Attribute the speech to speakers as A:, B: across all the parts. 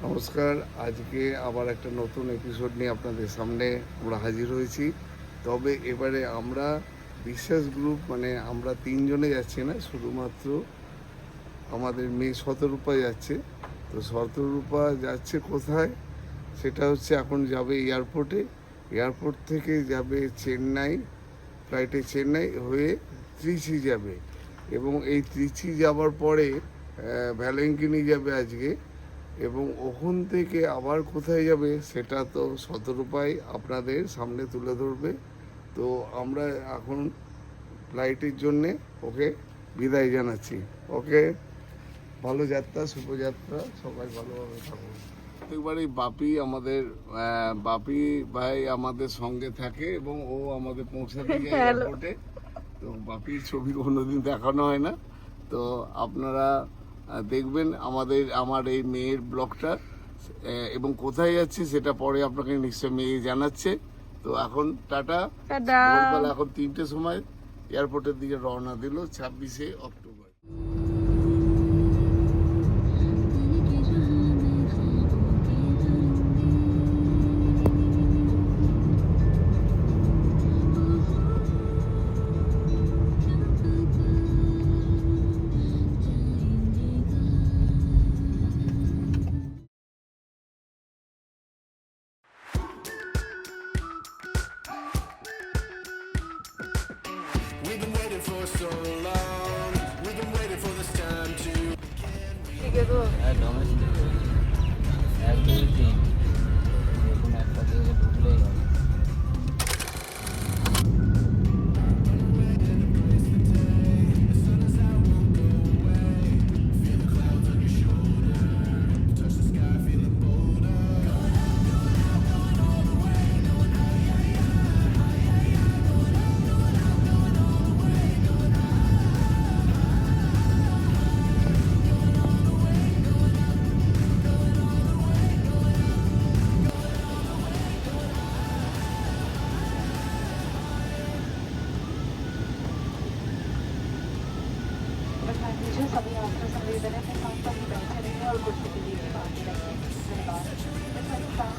A: নমস্কার। আজকে আবার একটা নতুন এপিসোড নিয়ে আপনাদের সামনে আমরা হাজির হয়েছি। তবে এবারে আমরা বিশ্বাস গ্রুপ আমরা তিনজনে যাচ্ছি না, শুধুমাত্র আমাদের মেয়ে শতরূপা যাচ্ছে। তো শতরূপা যাচ্ছে কোথায় সেটা হচ্ছে, এখন যাবে এয়ারপোর্টে। এয়ারপোর্ট থেকে যাবে চেন্নাই, ফ্লাইটে চেন্নাই হয়ে ত্রিচি যাবে, এবং এই ত্রিচি যাবার পরে ভ্যালেঙ্কিনি যাবে আজকে, এবং ওখান থেকে আবার কোথায় যাবে সেটা তো শতরূপাই আপনাদের সামনে তুলে ধরবে। তো আমরা এখন ফ্লাইটের জন্যে ওকে বিদায় জানাচ্ছি। ওকে, ভালো যাত্রা, শুভযাত্রা, সবাই ভালোভাবে থাকুন। প্রত্যেকবারই বাপি ভাই আমাদের সঙ্গে থাকে এবং ও আমাদের পৌঁছাতে যায় এয়ারপোর্টে। তো বাপির ছবি কোনোদিন দেখানো হয় না, তো আপনারা দেখবেন আমার এই মেয়ের ব্লগটা, এবং কোথায় যাচ্ছে সেটা পরে আপনাকে নিশ্চয় মেয়ে জানাচ্ছে। তো এখন টাটা। ভোরবেলা এখন 3টের সময় এয়ারপোর্টের দিকে রওনা দিল 26শে October.
B: We've been waiting for so long. We've been waiting for this time to.
C: Domestic 1 2 3 এরকম একটা দিকে ঢুকলেই হবে।
D: सभी आपका संवेदन है साथ साथ बैठे रहिए और कुर्सी के लिए बाकी रहिए। धन्यवाद।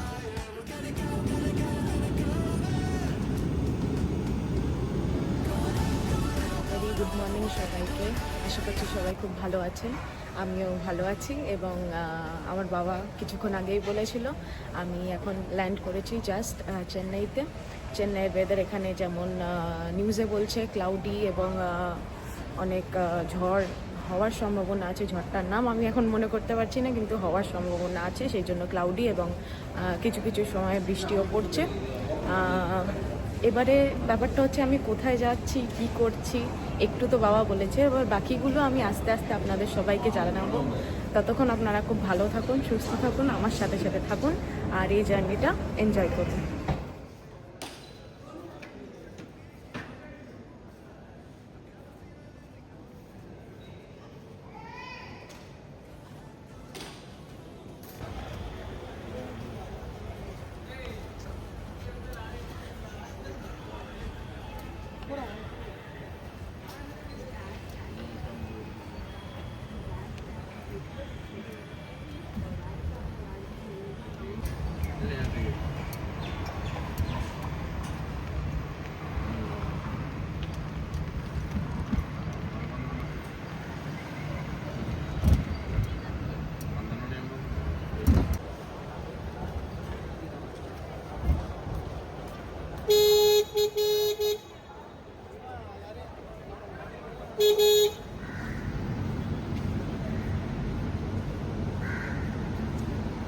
E: ভেরি গুড মর্নিং সবাইকে। আশা করছি সবাই খুব ভালো আছেন, আমিও ভালো আছি। এবং আমার বাবা কিছুক্ষণ আগেই বলেছিল, আমি এখন ল্যান্ড করেছি জাস্ট চেন্নাইতে। চেন্নাইয়ের ওয়েদার এখানে যেমন নিউজে বলছে ক্লাউডি এবং অনেক ঝড় হওয়ার সম্ভাবনা আছে। ঝড়টার নাম আমি এখন মনে করতে পারছি না, কিন্তু হওয়ার সম্ভাবনা আছে, সেই জন্য ক্লাউডি এবং কিছু কিছু সময় বৃষ্টিও পড়ছে। এবারে ব্যাপারটা হচ্ছে আমি কোথায় যাচ্ছি, কি করছি একটু তো বাবা বলেছে, এবার বাকিগুলো আমি আস্তে আস্তে আপনাদের সবাইকে জানাবো। ততক্ষণ আপনারা খুব ভালো থাকুন, সুস্থ থাকুন, আমার সাথে সাথে থাকুন আর এই জার্নিটা এনজয় করুন।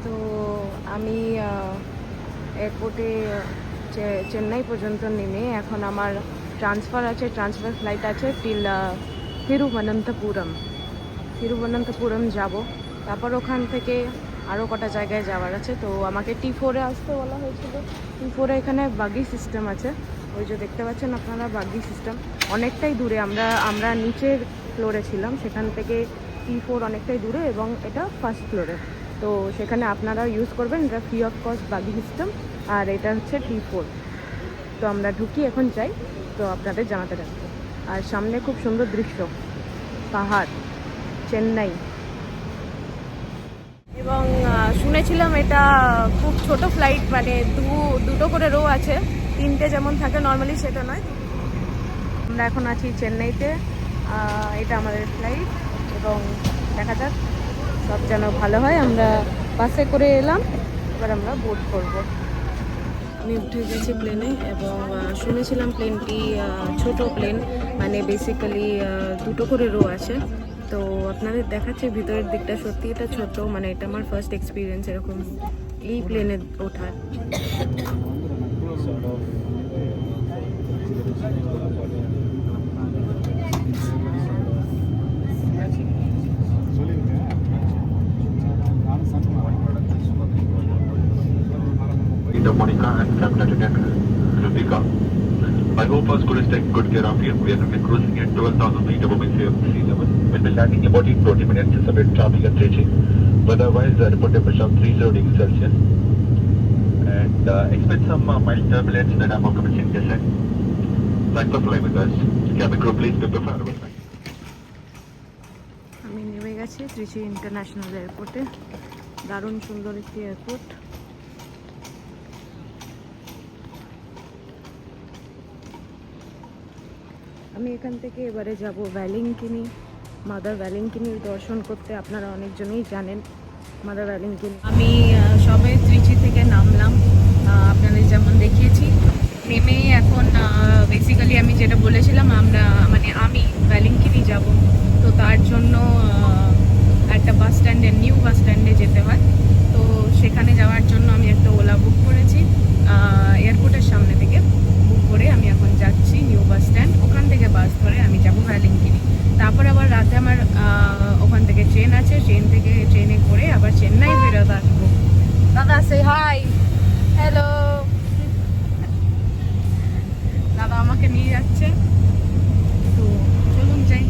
E: তো আমি এয়ারপোর্টে চেন্নাই পর্যন্ত নেমে এখন আমার ট্রান্সফার ফ্লাইট আছে তিরুবনন্তপুরম যাব। তারপর ওখান থেকে আরও কটা জায়গায় যাওয়ার আছে। তো আমাকে T4-এ আসতে বলা হয়েছিল। T4-এ এখানে বাগি সিস্টেম আছে, ওই যে দেখতে পাচ্ছেন আপনারা বাগি সিস্টেম। অনেকটাই দূরে, আমরা নিচের ফ্লোরে ছিলাম, সেখান থেকে T4 অনেকটাই দূরে এবং এটা ফার্স্ট ফ্লোরে। তো সেখানে আপনারা ইউজ করবেন, এটা ফ্রি অফ কস্ট বাগি সিস্টেম, আর এটা হচ্ছে T4। তো আমরা ঢুকি, এখন যাই, তো আপনাদের জানাতে রাখবো। আর সামনে খুব সুন্দর দৃশ্য, পাহাড়, চেন্নাই। এবং শুনেছিলাম এটা খুব ছোট ফ্লাইট, মানে দুটো করে রো আছে, 3টে যেমন থাকে নর্মালি সেটা নয়। আমরা এখন আছি চেন্নাইতে, এটা আমাদের ফ্লাইট এবং দেখা যাক সব যেন ভালো হয়। আমরা বাসে করে এলাম, এবার আমরা বোর্ড করব। আমি উঠে গেছি প্লেনে এবং শুনেছিলাম প্লেনটি ছোট প্লেন, মানে বেসিক্যালি দুটো করে রো আছে। তো আপনাদের দেখাচ্ছে ভিতরের দিকটা, সত্যি এটা ছোট, মানে এটা আমার ফার্স্ট এক্সপিরিয়েন্স এরকম এই প্লেনে ওঠার।
F: Monica and Captain Lieutenant Ritika. I hope our school is taking good care of you. We are currently cruising at 12,000 feet above sea level. We'll be landing about in 20 minutes to submit traffic and reaching. Weather-wise, report temperature of 30 degrees Celsius. And expect some mild turbulence that I'm commencing descent. Thanks for flying with us. Cabin crew, please be prepared.
E: আমি নেমে গেছি Trichy international এয়ারপোর্টে, দারুণ সুন্দর একটি airport. আমি এখান থেকে এবারে যাব ভ্যালিংকিনি, মাদার ভ্যালিংকিনির দর্শন করতে। আপনারা অনেকজনেই জানেন মাদার ভ্যালিংকিনি। আমি সবে ত্রিচি থেকে নামলাম, আপনাদের যেমন দেখিয়েছি। নেমেই এখন বেসিক্যালি আমি যেটা বলেছিলাম আমি ভ্যালিংকিনি যাব, তো তার জন্য একটা বাস স্ট্যান্ডে, নিউ বাস স্ট্যান্ডে যেতে হয়। তো সেখানে যাওয়ার জন্য আমি একটা ওলা বুক করেছি, এয়ারপোর্টের সামনে থেকে বুক করে আমি এখন যাচ্ছি নিউ বাস স্ট্যান্ড। ওখান থেকে বাস ধরে আমি যাব ভ্যালিংকিনি। তারপর আবার রাতে আমার ওখান থেকে ট্রেন আছে, ট্রেনে করে আবার চেন্নাই ফেরত আসবো। দাদা সে হাই, হ্যালো। দাদা আমাকে নিয়ে যাচ্ছে, তো চলুন যাই।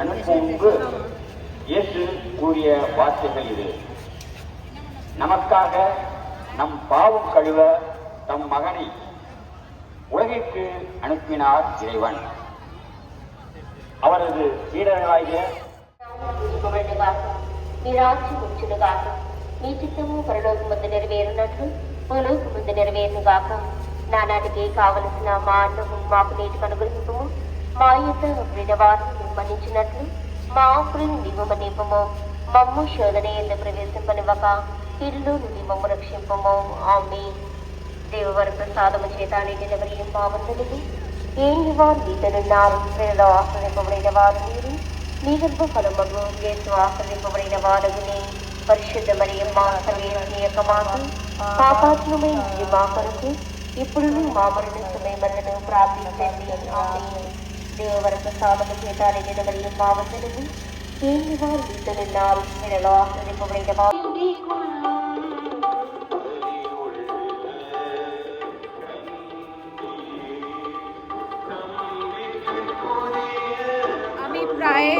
G: அனுப்பும்பு இயேசு கூறிய வார்த்தைகள் இது. நமக்காக நம் பாவம் கழுவ தம் மகனை உலகிற்கு அனுப்பினார் இறைவன். அவரது சீடர்களாகிய మీ రాజ్యం వచ్చునుగాక, మీ చిత్తము పరలోకమందు నెరవేరునట్లు భూలోకమందు నెరవేరునుగాక. నానాటికి కావలసిన మా అన్నము మాకు నేటికి అనుగ్రహింపము. మా యొక్క వారిని మన్నించినట్లు మా అప్పులను నీవు మన్నింపము. మమ్ము శోధన ఎందు ప్రవేశింపనివ్వక ఇల్లు నుండి మమ్ము రక్షింపము. ఆమేన్. దేవవర ప్రసాదము చేత నిండిన మరియు మా వందనము. ఏమి వారు మీతనున్నారు, వీరిలో ఆశ్రయింపబడిన వారు మీరు. మీ గర్భఫలమును యేసు ఆశ్రయింపబడిన వారగుని. పరిశుద్ధ మరియమ్మ సర్వేశ్వరి యొక్క మాత, పాపాత్మమై మా కొరకు ఇప్పుడు మా మరణ సమయములను ప్రార్థించండి. ఆమేన్. దేవవర ప్రసాదము చేత నిండిన మరియు మా వందనము. ఏమి వారు మీతనున్నారు, వీరిలో ఆశ్రయింపబడిన వారు.
E: আমি প্রায়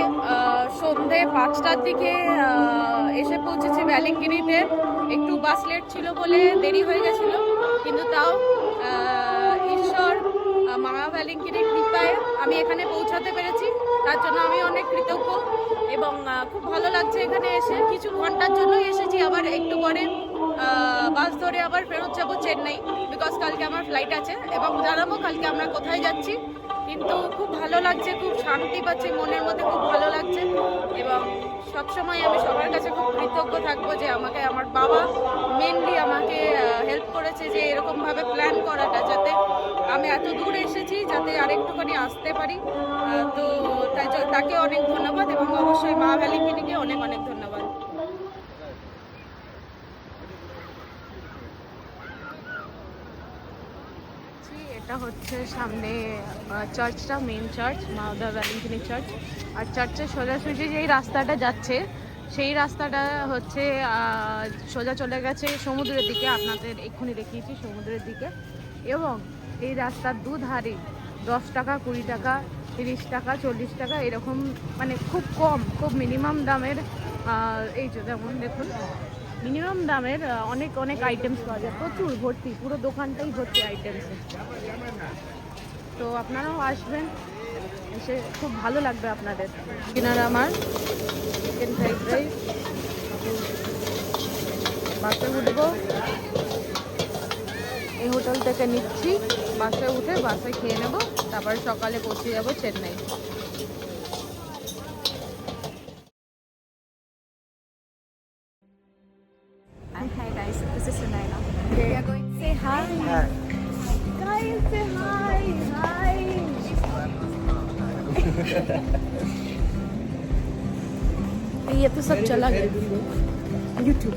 E: সন্ধে 5টার দিকে এসে পৌঁছেছি ভ্যালিংকিনিতে। একটু বাস লেট ছিল বলে দেরি হয়ে গেছিল, কিন্তু তাও ঈশ্বর মা ভ্যালিংকিনির কৃপায় আমি এখানে পৌঁছাতে পেরেছি, তার জন্য আমি অনেক কৃতজ্ঞ। এবং খুব ভালো লাগছে এখানে এসে। কিছু ঘন্টার জন্যই এসেছি, আবার একটু পরে বাস ধরে আবার ফেরত যাবো চেন্নাই, বিকজ কালকে আমার ফ্লাইট আছে, এবং জানাবো কালকে আমরা কোথায় যাচ্ছি। কিন্তু খুব ভালো লাগছে, খুব শান্তি পাচ্ছি মনের মধ্যে, খুব ভালো লাগছে। এবং সবসময় আমি সবার কাছে খুব কৃতজ্ঞ থাকবো যে আমাকে আমার বাবা মেনলি আমাকে হেল্প করেছে যে এরকমভাবে প্ল্যান করাটা, যাতে আমি এত দূর এসেছি যাতে আরেকটুখানি আসতে পারি। তো তাকে অনেক ধন্যবাদ, এবং অবশ্যই মা ভ্যালেন্টিনিকে অনেক অনেক ধন্যবাদ। এটা হচ্ছে সামনে চার্চটা, মেন চার্চ, মাদার ভ্যালেন্টিনি চার্চ। আর চার্চের সোজাসুজি যেই রাস্তাটা যাচ্ছে সেই রাস্তাটা হচ্ছে সোজা চলে গেছে সমুদ্রের দিকে, আপনাদের এক্ষুনি দেখিয়েছি সমুদ্রের দিকে। এবং এই রাস্তার দুধারে 10 টাকা, 20 টাকা, 30 টাকা, 40 টাকা এরকম, মানে খুব কম, খুব মিনিমাম দামের, এই যে যেমন দেখুন মিনিমাম দামের অনেক অনেক আইটেমস পাওয়া যায়, প্রচুর ভর্তি, পুরো দোকানটাই ভর্তি আইটেমসে। তো আপনারাও আসবেন, এসে খুব ভালো লাগবে আপনাদের। কিনারা আমার চিকেন ফ্রাইড রাইস, বাসে উঠবো, এই হোটেল থেকে নিচ্ছি, বাসে উঠে বাসে খেয়ে নেবো, তারপর সকালে পৌঁছে যাবো Chennai.
H: Hi guys, this is Sunaina. We are going to say hi. Guys, say hi. Hi.
E: ये तो सब चला गया यूट्यूब।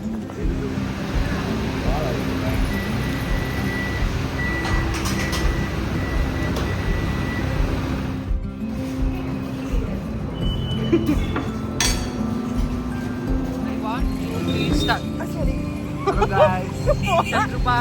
C: Hello guys. Chandrupa.